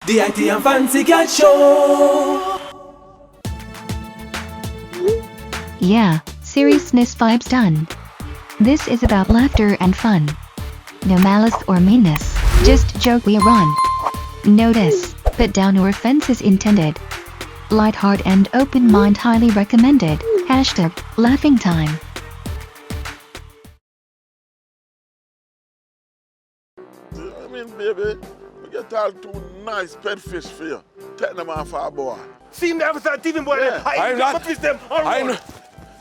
The IT and Fancy Cat Show. Yeah, seriousness vibes done. This is about laughter and fun. No malice or meanness, just joke we run. Notice, but down no offense is intended. Light heart and open mind highly recommended. Hashtag laughing time. I mean, baby, we get all two nice pet fish for you. Take them off our boy. See me ever start TV boy? Yeah. I not fish them. I know.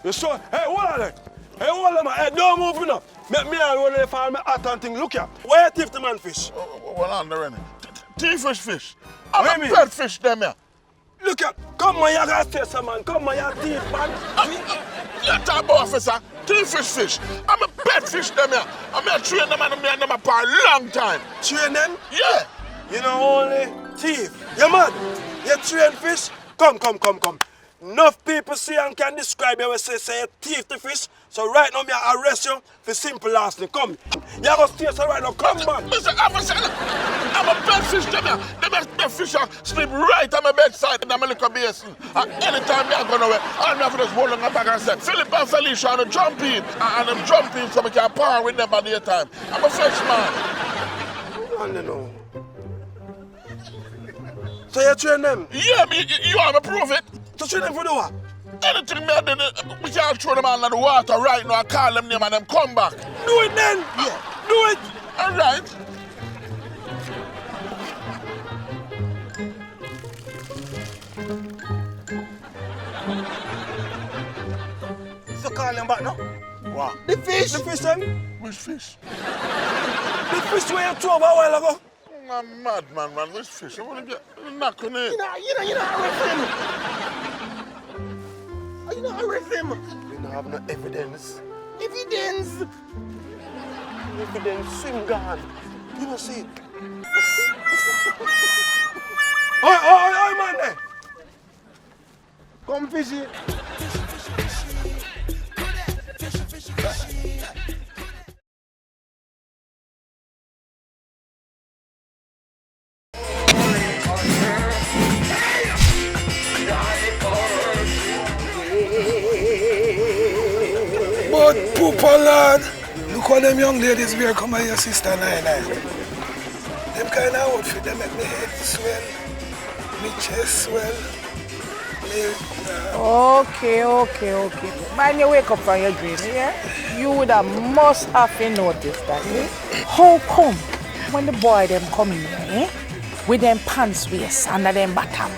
You sure? Hey, hold on there. Hey, hold on, man. Hey, don't move me up. Make me alone if I'm hot and thing. Look here. Where you thief the man fish? Well, on there, fish. I'm a pet fish them here. Look here. Come on, you gotta say some man. Come on, you thief, man. You talk about officer. Fish. I'm a pet fish them here. I'm here train them and I'm here them for a long time. Train them? Yeah. You know only thief. You man. You train fish? Come. Enough people see and can describe you when say you thief the fish. So right now, I arrest you for simple last name. Come. You go stay so right now. Come back. Mr. Officer, I'm a pet fish them here. The fish sleep right on my bedside in my little basin. And anytime I'm going away, all I have to do is hold on my back and say, Philip and Felicia and jump in. And I'm jumping so I can power with them at the time. I'm a fresh man. I don't know. So you train them? Yeah, you want me to prove it? To train them for the what? Anything me do, we can't throw them out in the water right now and call them name and them come back. Do it then. Yeah. Do it. All right. So call them back now? What? The fish. The fish then? Which fish? The fish where you threw over a while ago. I'm mad, man. Which fish? I want to get knocked on it. You know, arrest him. You know, arrest him. You don't have no evidence. Evidence, swim gone. You don't see it. Oh, man there. Come fish it. But pooper lad, look what them young ladies wear come by your sister Nine. Them kind of outfit, they make me head swell, me chest swell, Okay. Mind you wake up from your dream, yeah? You would have must have noticed that, eh? How come when the boy them come in, eh? With them pants waist under them bottom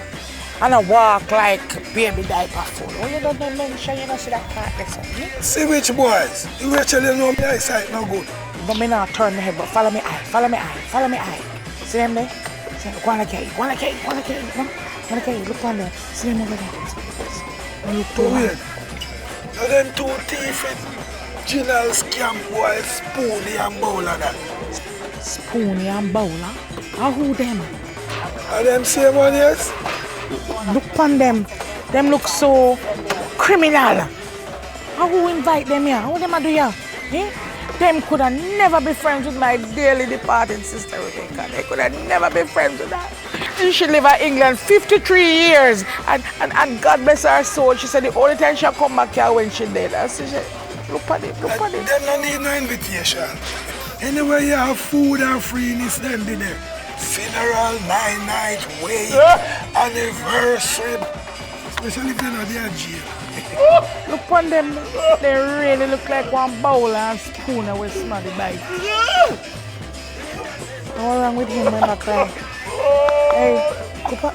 and I walk like baby diaper full. Oh, you don't mention, you don't see that part there, eh? See which boys? You actually know my eyesight no good. But me not turn my head, but follow me eye. See them there? See them, go on like it. Look on there. See them over there. And look to Wait. Now them two thief general scam boys, Spoony and Bowler that. Spoony and Bowler? How who them? Are them same one, yes? Look on them. Them look so criminal. How who invite them here? How them a do here? Eh? Them could have never be friends with my dearly departed sister Rebecca. They could have never been friends with that. She lived in England 53 years. And God bless her soul, she said the only time she'll come back here when she dead. And she said, look at it. Them don't need no invitation. Anywhere you have food and freeness, them be there. Funeral, 9-night, wake, anniversary. Especially if they're not there jail. Look on them. They really look like one bowl and spoon with smarty bite. What's wrong with him when I cry? Hey, come on.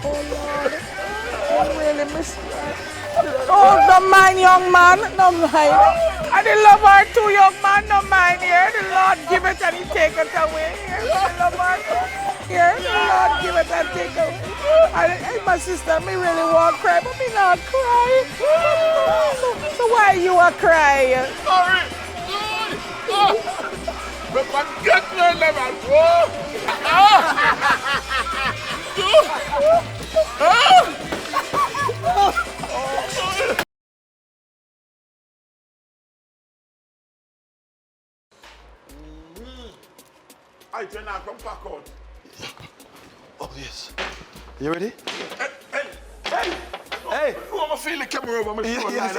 Oh, Lord. I really miss you. Oh, don't mind, young man. Don't mind. I didn't love her too, young man. Don't mind here. The Lord give it and he take it away. Here, I love her too. Here, the Lord give it and take it away. And my sister, me really want to cry, but me not cry. So why you are crying? Sorry. But get me never go. I turn out from back out. Oh, yes. You ready? Hey! Hey! Oh, I feel the camera over my shoulder. Yes.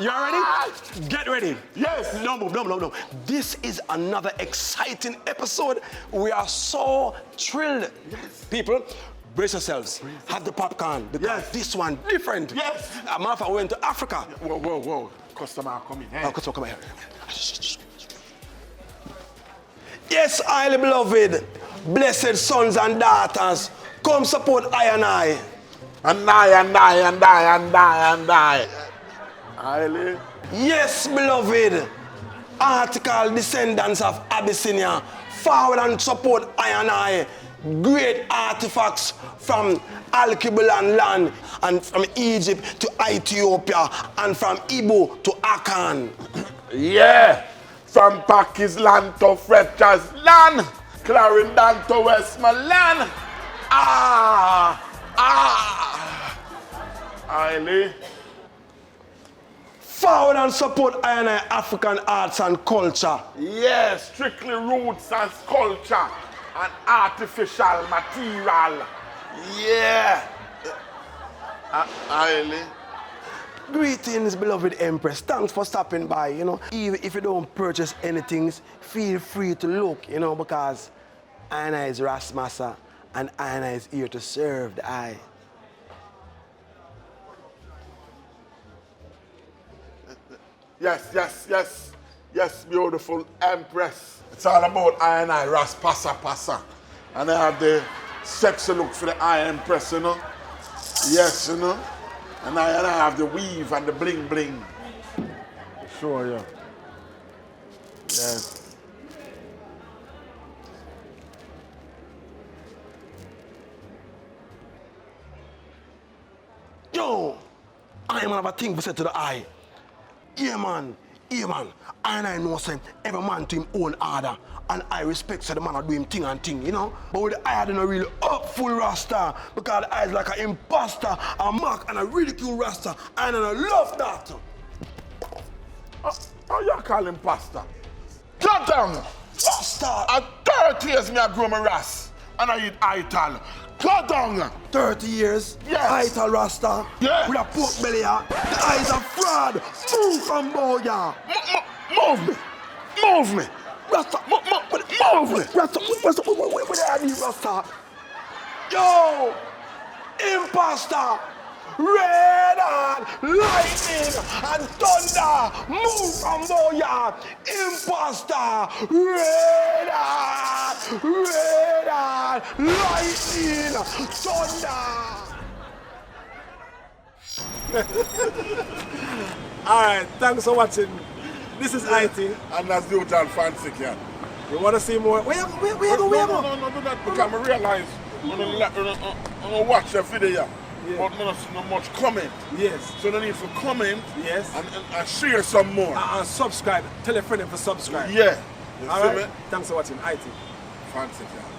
You all ready? Get ready. Yes. No move, no. This is another exciting episode. We are so thrilled. Yes. People, brace yourselves. Have the popcorn. Because this one different. Yes. A matter of fact, we went to Africa. Whoa. Customer coming. Hey. Oh, customer, come here. Yes, highly beloved, blessed sons and daughters, come support I and I. And I. Highly. Yes, beloved, article descendants of Abyssinia, forward and support I and I. Great artifacts from Alkebulan land and from Egypt to Ethiopia and from Igbo to Akan. Yeah. From Pakistan to Fletcher's land, Clarendon to Westmoreland. Highly. Forward and support I and I African arts and culture. Yes, strictly roots and culture and artificial material. Yeah. Highly. Greetings, beloved Empress. Thanks for stopping by, Even if you don't purchase anything, feel free to look, because I is Rasmassa and I is here to serve the eye. Yes, beautiful Empress. It's all about I and I, Passa. And I have the sexy look for the I Empress, Yes, And I have the weave and the bling bling. Sure, yeah. Yes. Yo, I am have a thing to say to the eye. Yeah, man. I know say every man to him own order. And I respect say the man do him thing. But with the eye, I don't really up full rasta. Because the eye is like an imposter, a mock, and a ridicule rasta. And I love that. How you call him pastor? Cut down! Rasta! At 30 years me I grow my ras. And I eat ital. Cut down! 30 years? Yes. Ital rasta? Yes. With a pork belly, the eyes are fraud. Move from boya. Move me! Rasta, move me! Rasta, where are you, Rasta? Yo! Imposter! Red and lightning and thunder! Move from boya! Imposter! Red and lightning! Thunder! Alright, thanks for watching. This is IT. And that's the hotel fancy can. You want to see more? Where you go? No, do that because I realize when I watch the video, but I don't see no much comment. Yes. So no need for comment. Yes. And share some more. And subscribe. Tell a friend to subscribe. Yeah. You see Alright? me? Thanks for watching IT. Fancy can.